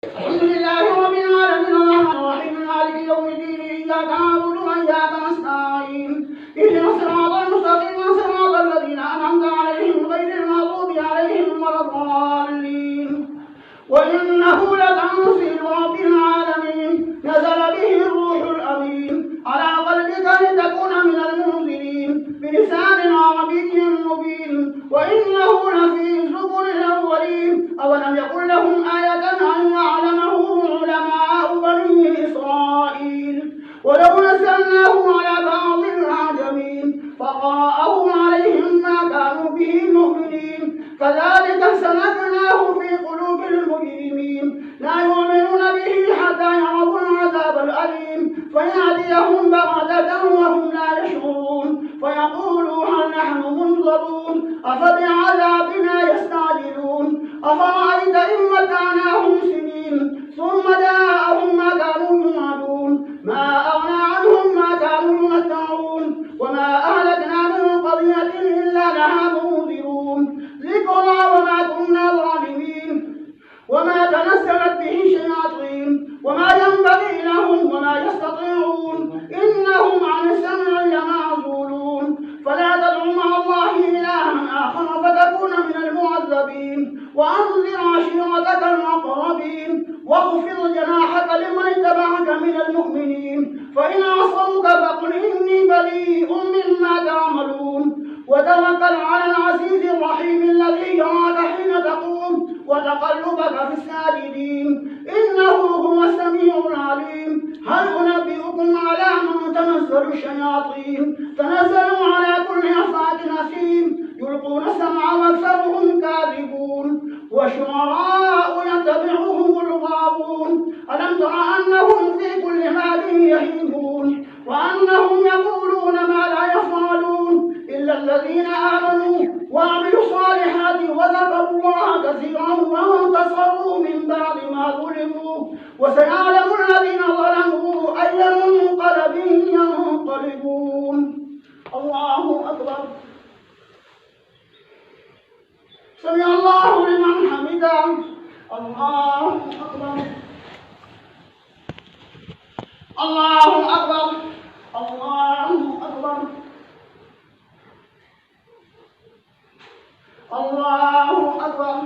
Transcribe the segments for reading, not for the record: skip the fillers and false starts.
الحمد لله رب العالمين الرحمن الرحيم مالك يوم الدين إياك نعبد وإياك نستعين اهدنا الصراط المستقيم صراط الذين أنعمت عليهم غير المغضوب عليهم ولا الضالين وإنه لتنزيل رب العالمين نزل به الروح الأمين على قلبك لتكون من المنذرين بلسان عربي مبين وإنه لفي زبر الأولين أولم يكن لهم آية أن يعلمه علماء بني إسرائيل ولو نزلناه على بعض الأعجمين فقرأه عليهم ما كانوا به مؤمنين كذلك سلكناه في قلوب المجرمين لا يؤمنون به حتى يروا العذاب الأليم فيأتيهم بغتة وهم لا يشعرون فيقولوا هل نحن منظرون أفبعذابنا يستعجلون أفرأيت إن متعناهم سنين ثم جاءهم ما كانوا يوعدون ما أغنى عنهم ما كانوا يمتعون وما أهلكنا من قرية إلا لها منذرون ذكرى وما كنا ظالمين وما تنزلت به الشياطين وما ينبغي لهم وما يستطيعون إنهم عن السمع لمعزولون فلا تدع مع الله إلها آخر فتكون من المعذبين وأنذر عشيرتك الأقربين واخفض جناحك لمن اتبعك من المؤمنين فإن عصوك فقل إني بريء مما تعملون وتوكل على العزيز الرحيم الذي يراك حين تقوم وتقلبك في الساجدين إنه هو السميع العليم هل أنبئكم على من تنزل الشياطين تنزل على كل أفاك أثيم يلقون السمع وأكثرهم كاذبون والشعراء يتبعهم الغاوون ألم تر أنهم في كل واد يهيمون وأنهم يقولون ما لا يفعلون إلا الذين آمنوا وعملوا الصالحات وذكروا الله كثيرا وانتصروا من بعد ما ظلموا وسيعلم الذين ظلموا أي منقلب ينقلبون الله أكبر سمع الله لمن حمده الله أكبر الله أكبر الله أكبر الله أكبر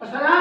السلام